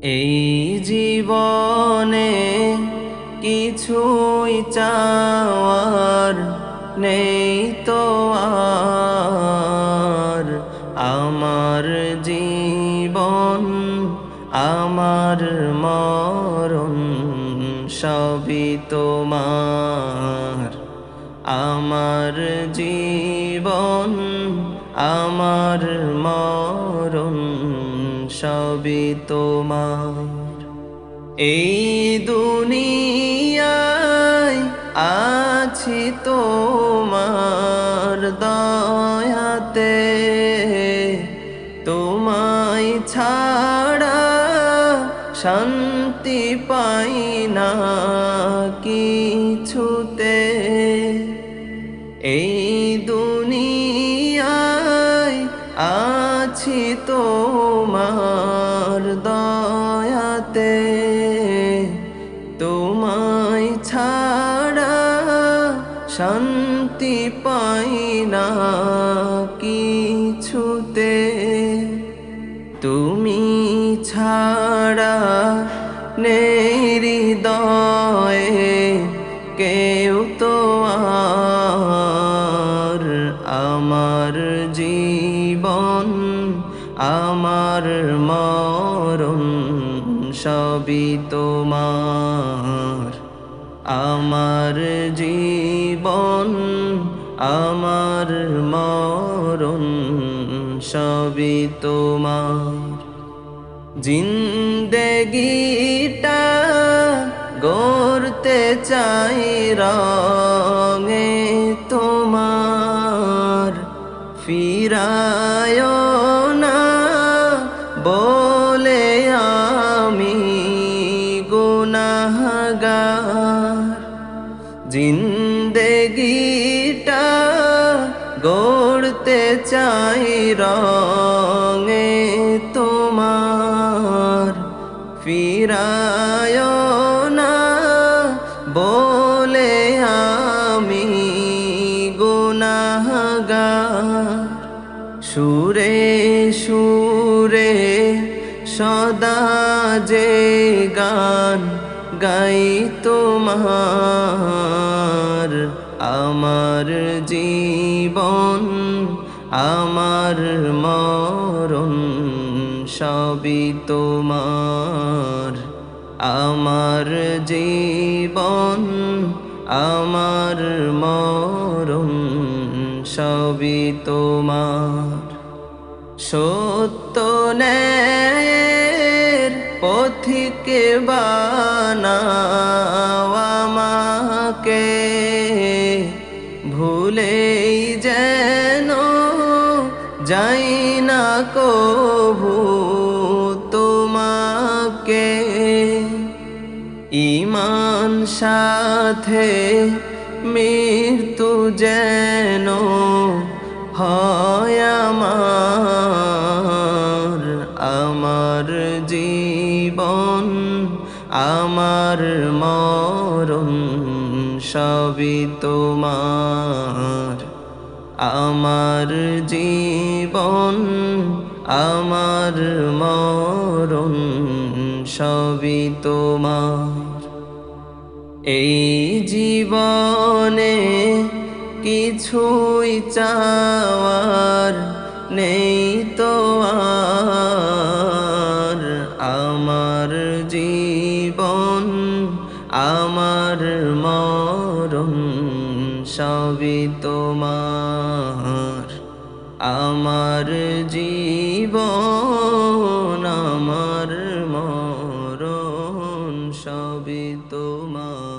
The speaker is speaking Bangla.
এই জীবনে কিছুই চাওয়ার নেই তো আর। আমার জীবন আমার মরণ সবই তোমার। আমার জীবন আমার মরণ সবই তোমার। এই দুনিয়ায় আছি তোমার দয়াতে, তোমায় ছাড়া শান্তি পাই না কিছুতে। এই দুনিয়ায় আছি তোমার দয়াতে, তোমায় ছাড়া শান্তি পাই না কিছুতে। তুমি ছাড়া নেই হৃদয়ে কেউ তো আর। আমার জীবন আমার মরণ সবই তোমার। আমার জীবন আমার মরণ সবই তোমার। জিন্দেগিটা গড়তে চাই রঙে তোমার, ফিরায় না বলে আমি গুনাহগার। জিন্দেগিটা গড়তে চাই রঙে তোমার, ফিরায় না বলে আমি গুনাহগার। সুরে সুরে সদা যে গান গাই তোমার। আমার জীবন আমার মরণ সবই তোমার। আমার জীবন আমার মরণ সবই তোমার। সত্য ন্যায়ের পথিকে বানাও আমাকে, ভুলেই যেন যাই না কভু তোমাকে। ঈমান সাথে মৃত্যু যেন হয় আমার। আমার জীবন আমার মরণ সবই তোমার। আমার জীবন আমার মরণ সবই তোমার। এই জীবনে কিছুই চাওয়ার নেই তো আর। আমার জীবন আমার মরণ সবই তোমার। আমার জীবন আমার মরণ সবই তোমার।